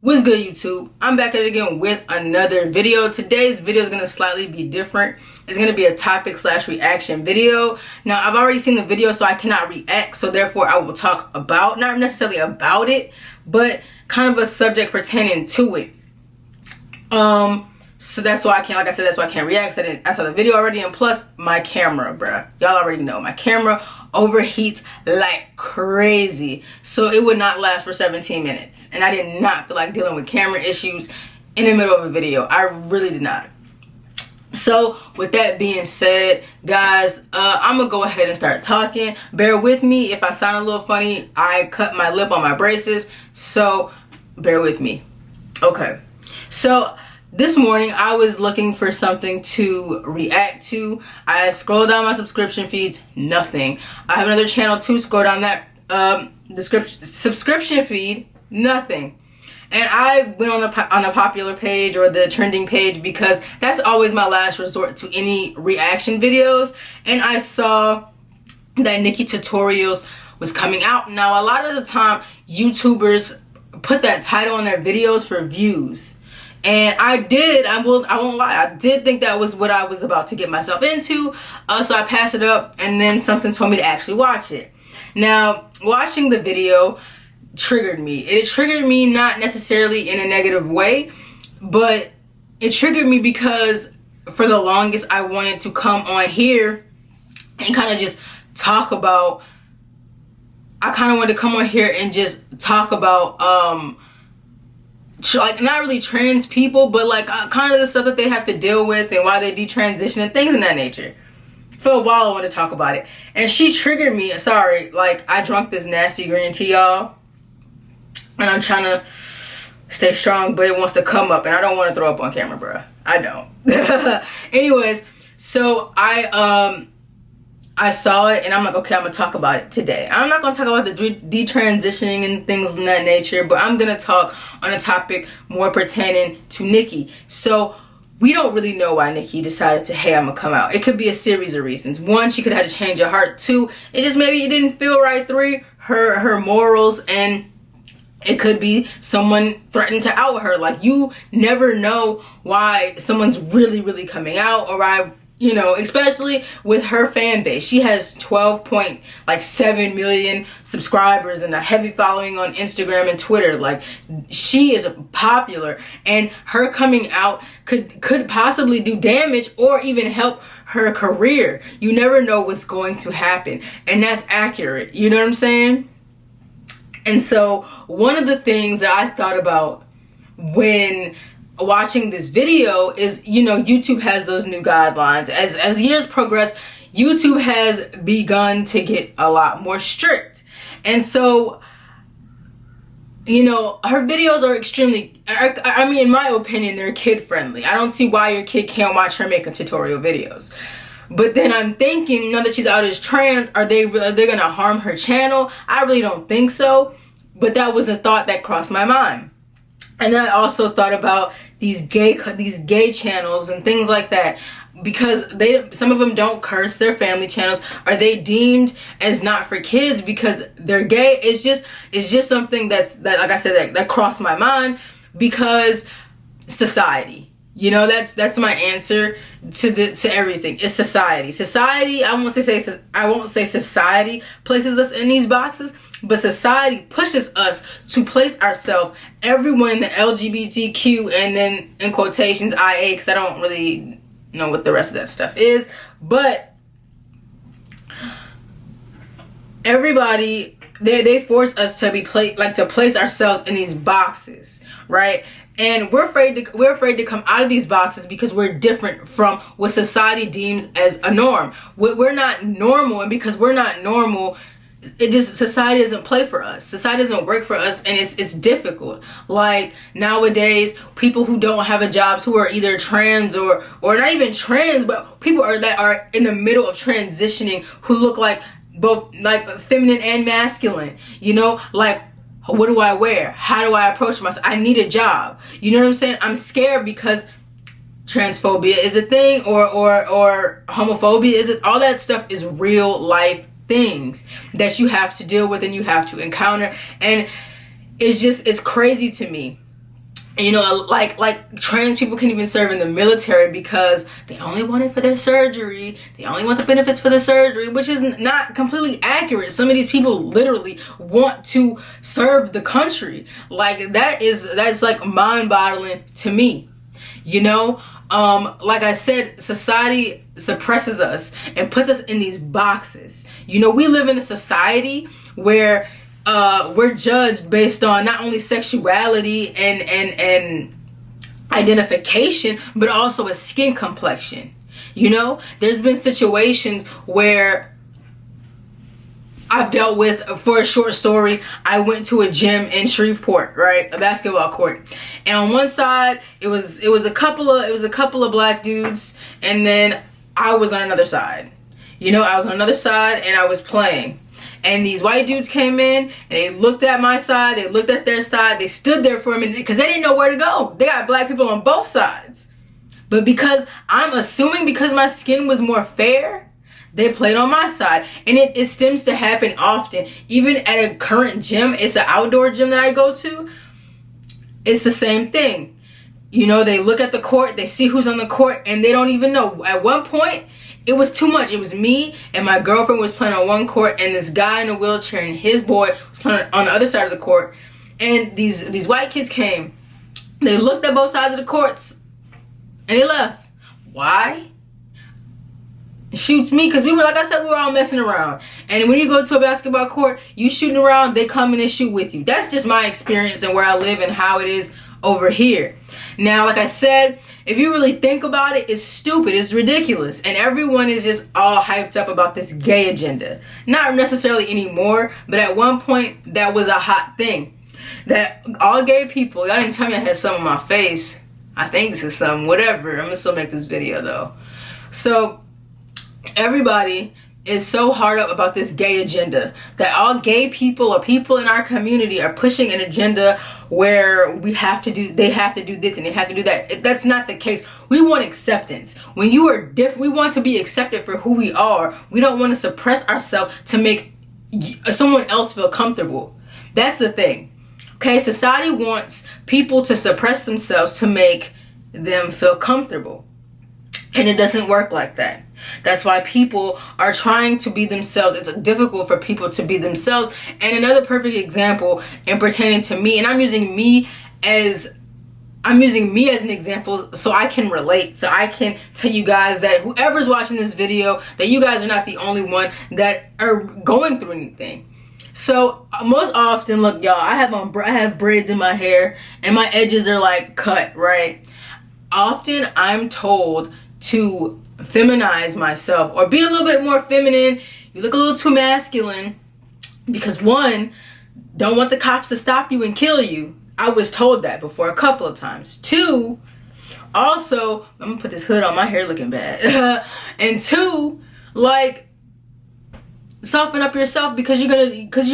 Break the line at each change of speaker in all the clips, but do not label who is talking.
What's good, YouTube? I'm back at it again with another video. Today's video is going to slightly be different. It's going to be a topic / reaction video. Now, I've already seen the video, so I cannot react, so therefore I will talk about, not necessarily about it, but kind of a subject pertaining to it. So that's why I can't, like I said, that's why I can't react. I saw the video already, and plus my camera, bruh. Y'all already know my camera overheats like crazy, so it would not last for 17 minutes, and I did not feel like dealing with camera issues in the middle of a video. I really did not. So with that being said, guys, I'm gonna go ahead and start talking. Bear with me if I sound a little funny. I cut my lip on my braces, so bear with me. Okay, so this morning I was looking for something to react to. I scrolled down my subscription feeds, nothing. I have another channel too, scroll down that subscription feed, nothing. And I went on a popular page or the trending page because that's always my last resort to any reaction videos. And I saw that Nikkie tutorials was coming out. Now, a lot of the time YouTubers put that title on their videos for views. And I won't lie, I did think that was what I was about to get myself into. So I passed it up, and then something told me to actually watch it. Now, watching the video triggered me. It triggered me not necessarily in a negative way, but it triggered me because for the longest I wanted to come on here and kind of just talk about, I kind of wanted to come on here and just talk about like not really trans people, but like kind of the stuff that they have to deal with and why they detransition and things in that nature. For a while I wanted to talk about it, and she triggered me. Sorry, like I drunk this nasty green tea, y'all, and I'm trying to stay strong, but it wants to come up, and I don't want to throw up on camera, bruh. I don't. Anyways, so I saw it, and I'm like, okay, I'm gonna talk about it today. I'm not gonna talk about the detransitioning and things in that nature, but I'm gonna talk on a topic more pertaining to Nikkie. So we don't really know why Nikkie decided to, hey, I'm gonna come out. It could be a series of reasons. One, she could have had to change her heart. Two, it just maybe it didn't feel right. Three, her morals, and it could be someone threatened to out her. Like, you never know why someone's really coming out, or why, you know, especially with her fan base. She has 12.7 million subscribers and a heavy following on Instagram and Twitter. Like, she is popular, and her coming out could possibly do damage or even help her career. You never know what's going to happen, and that's accurate. You know what I'm saying? And so one of the things that I thought about when watching this video is, you know, YouTube has those new guidelines. As years progress, YouTube has begun to get a lot more strict. And so, you know, her videos are extremely, I mean, in my opinion, they're kid friendly. I don't see why your kid can't watch her makeup tutorial videos. But then I'm thinking, now that she's out as trans, are they gonna harm her channel? I really don't think so. But that was a thought that crossed my mind. And then I also thought about these gay channels and things like that, because some of them don't curse. Their family channels, are they deemed as not for kids because they're gay? It's just something that like I said, that crossed my mind, because society. You know, that's my answer to everything. It's society. Society, I won't say society places us in these boxes, but society pushes us to place ourselves, everyone in the LGBTQ, and then in quotations IA, because I don't really know what the rest of that stuff is, but everybody, they force us to be to place ourselves in these boxes, right? And we're afraid to come out of these boxes because we're different from what society deems as a norm. We're not normal, and because we're not normal, society doesn't play for us. Society doesn't work for us, and it's difficult. Like, nowadays, people who don't have a jobs, who are either trans or not even trans, but people that are in the middle of transitioning, who look like both like feminine and masculine, you know, like, what do I wear? How do I approach myself? I need a job. You know what I'm saying? I'm scared because transphobia is a thing, or homophobia is it. All that stuff is real life things that you have to deal with and you have to encounter, and it's crazy to me You know, like trans people can even serve in the military because they only want it for their surgery. They only want the benefits for the surgery, which is not completely accurate. Some of these people literally want to serve the country. Like that's like mind-boggling to me. You know, like I said, society suppresses us and puts us in these boxes. You know, we live in a society where we're judged based on not only sexuality and identification, but also a skin complexion. You know, there's been situations where I've dealt with, for a short story, I went to a gym in Shreveport, right? A basketball court. And on one side, it was a couple of black dudes, and then I was on another side. You know, I was on another side and I was playing. And these white dudes came in and they looked at my side, they looked at their side, they stood there for a minute because they didn't know where to go. They got black people on both sides. But because I'm assuming because my skin was more fair, they played on my side. And it stems to happen often. Even at a current gym, it's an outdoor gym that I go to, it's the same thing. You know, they look at the court, they see who's on the court, and they don't even know. At one point, it was too much. It was me and my girlfriend was playing on one court, and this guy in a wheelchair and his boy was playing on the other side of the court. And these white kids came. They looked at both sides of the courts and they left. Why? It shoots me because we were, like I said, we were all messing around. And when you go to a basketball court, you shooting around, they come in and shoot with you. That's just my experience and where I live and how it is over here. Now, like I said, if you really think about it, it's stupid, it's ridiculous, and everyone is just all hyped up about this gay agenda. Not necessarily anymore, but at one point that was a hot thing. That all gay people, y'all didn't tell me I had some on my face. I think this is some, whatever. I'm gonna still make this video though. So everybody is so hard up about this gay agenda that all gay people or people in our community are pushing an agenda where they have to do this and they have to do that. That's not the case. We want acceptance. When you are different, we want to be accepted for who we are. We don't want to suppress ourselves to make someone else feel comfortable. That's the thing. Okay, society wants people to suppress themselves to make them feel comfortable. And it doesn't work like that. That's why people are trying to be themselves. It's difficult for people to be themselves. And another perfect example in pertaining to me, and I'm using me as an example so I can relate, so I can tell you guys that whoever's watching this video, that you guys are not the only one that are going through anything. So most often, look y'all, I have braids in my hair and my edges are like cut, right? Often I'm told to feminize myself or be a little bit more feminine. You look a little too masculine because one, don't want the cops to stop you and kill you. I was told that before a couple of times. Two, also, I'm gonna put this hood on, my hair looking bad. And two, like, soften up yourself because you're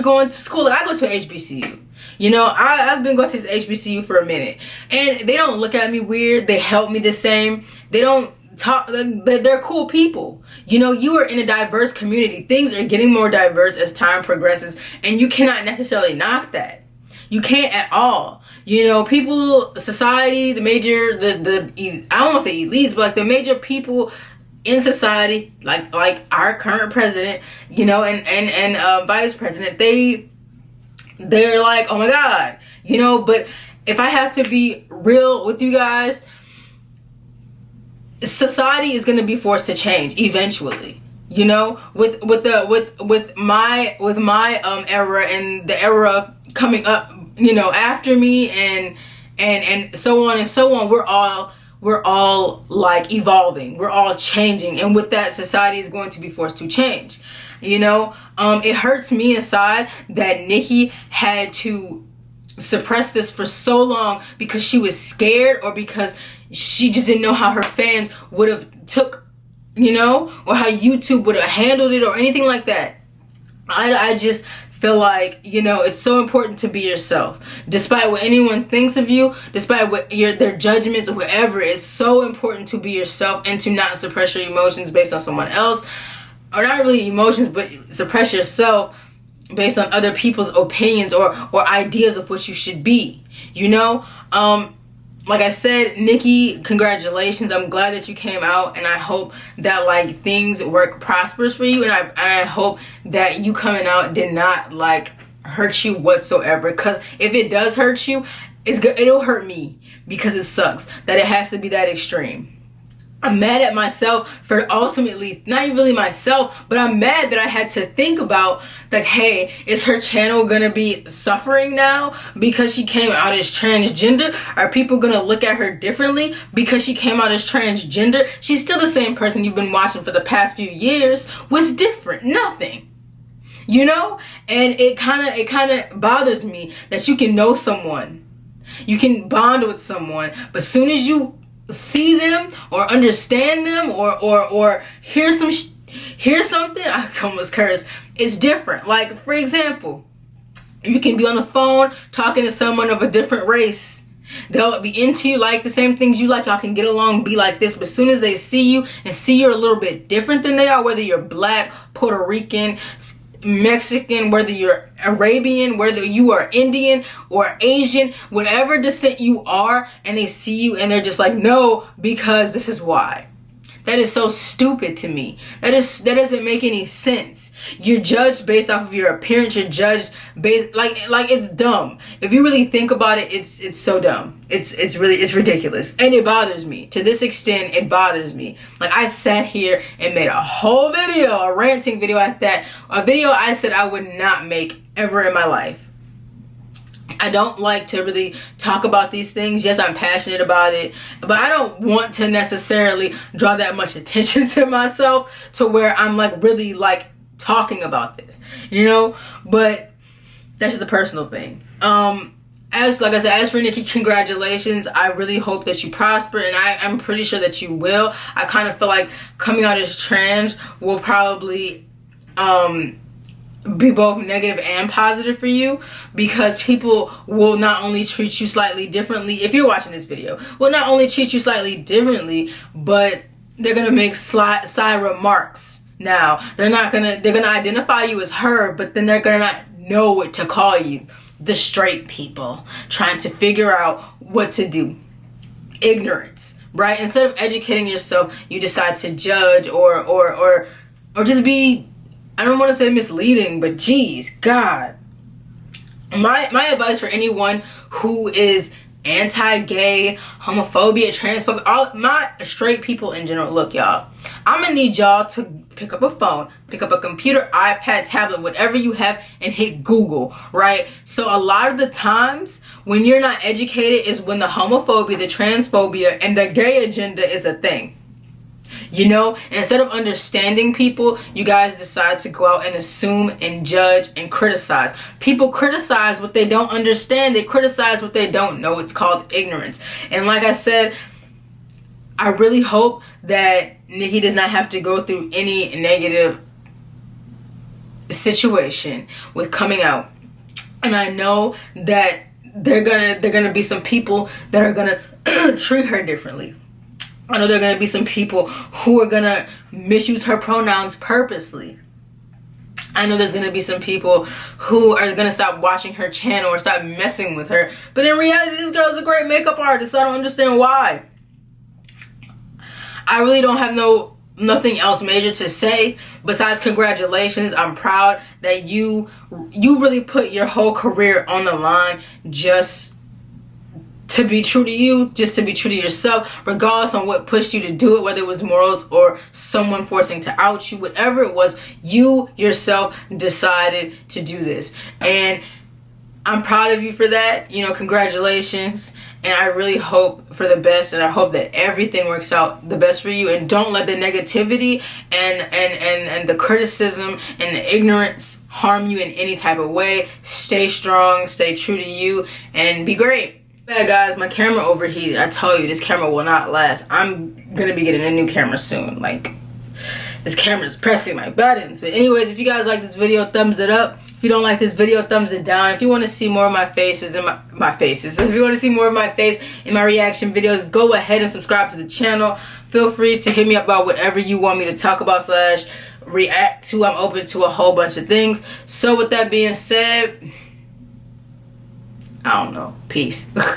going to school. Like, I go to HBCU. You know, I've been going to this HBCU for a minute, and they don't look at me weird. They help me the same. They don't talk. They're cool people. You know, you are in a diverse community. Things are getting more diverse as time progresses, and you cannot necessarily knock that. You can't at all. You know, people, society, the major, I don't want to say elites, but like the major people in society, like our current president, you know, and vice president, they're like, oh my God, you know. But if I have to be real with you guys, society is going to be forced to change eventually. You know, with my era and the era coming up, you know, after me and so on and so on, we're all like evolving, we're all changing, and with that, society is going to be forced to change. You know, it hurts me inside that Nikkie had to suppress this for so long because she was scared or because she just didn't know how her fans would have took, you know, or how YouTube would have handled it or anything like that. I just feel like, you know, it's so important to be yourself. Despite what anyone thinks of you, despite what their judgments or whatever, it's so important to be yourself and to not suppress your emotions based on someone else. Or not really emotions, but suppress yourself based on other people's opinions or ideas of what you should be. You know, like I said, Nikki, congratulations. I'm glad that you came out, and I hope that like things work prosperous for you, and I hope that you coming out did not like hurt you whatsoever, because if it does hurt you, it'll hurt me, because it sucks that it has to be that extreme. I'm mad at myself for ultimately, not even really myself, but I'm mad that I had to think about, like, hey, is her channel gonna be suffering now because she came out as transgender? Are people gonna look at her differently because she came out as transgender? She's still the same person you've been watching for the past few years. What's different? Nothing. You know? And it kind of bothers me that you can know someone, you can bond with someone, but as soon as you see them or understand them or hear something, I almost curse, it's different. Like, for example, you can be on the phone talking to someone of a different race. They'll be into you, like the same things you like, y'all can get along, be like this, but as soon as they see you and see you're a little bit different than they are, whether you're black, Puerto Rican, Mexican, whether you're Arabian, whether you are Indian or Asian, whatever descent you are, and they see you and they're just like, no, because this is why. That is so stupid to me. That doesn't make any sense. You're judged based off of your appearance. You're judged based like it's dumb. If you really think about it, it's so dumb. It's ridiculous. And it bothers me. To this extent, it bothers me. Like, I sat here and made a whole video, a ranting video at that. A video I said I would not make ever in my life. I don't like to really talk about these things. Yes, I'm passionate about it, but I don't want to necessarily draw that much attention to myself to where I'm like really like talking about this, you know. But that's just a personal thing. As like I said, as for Nikki, congratulations. I really hope that you prosper, and I'm pretty sure that you will. I kind of feel like coming out as trans will probably be both negative and positive for you, because people will not only treat you slightly differently, if you're watching this video, will not only treat you slightly differently, but they're gonna make side remarks. Now they're gonna identify you as her, but then they're gonna not know what to call you. The straight people trying to figure out what to do. Ignorance, right? Instead of educating yourself, you decide to judge or just be, I don't want to say misleading, but geez, God. My advice for anyone who is anti-gay, homophobia, transphobia, all my straight people in general, look, y'all, I'm gonna need y'all to pick up a phone, pick up a computer, iPad, tablet, whatever you have, and hit Google, right? So a lot of the times when you're not educated is when the homophobia, the transphobia, and the gay agenda is a thing. You know, instead of understanding people, you guys decide to go out and assume and judge and criticize. People criticize what they don't understand. They criticize what they don't know. It's called ignorance. And like I said, I really hope that Nikki does not have to go through any negative situation with coming out. And I know that they're gonna be some people that are gonna treat her differently. I know there are going to be some people who are going to misuse her pronouns purposely. I know there's going to be some people who are going to stop watching her channel or stop messing with her. But in reality, this girl is a great makeup artist, so I don't understand why. I really don't have nothing else major to say besides congratulations. I'm proud that you really put your whole career on the line just to be true to you, just to be true to yourself, regardless on what pushed you to do it, whether it was morals or someone forcing to out you, whatever it was, you yourself decided to do this. And I'm proud of you for that. You know, congratulations. And I really hope for the best, and I hope that everything works out the best for you. And don't let the negativity and the criticism and the ignorance harm you in any type of way. Stay strong, stay true to you, and be great. Bad guys, my camera overheated. I told you, this camera will not last. I'm gonna be getting a new camera soon. Like, this camera is pressing my buttons. But anyways, if you guys like this video, thumbs it up. If you don't like this video, thumbs it down. If you want to see more of my faces and my faces, if you want to see more of my face in my reaction videos, go ahead and subscribe to the channel. Feel free to hit me up about whatever you want me to talk about / react to. I'm open to a whole bunch of things. So with that being said, I don't know. Peace.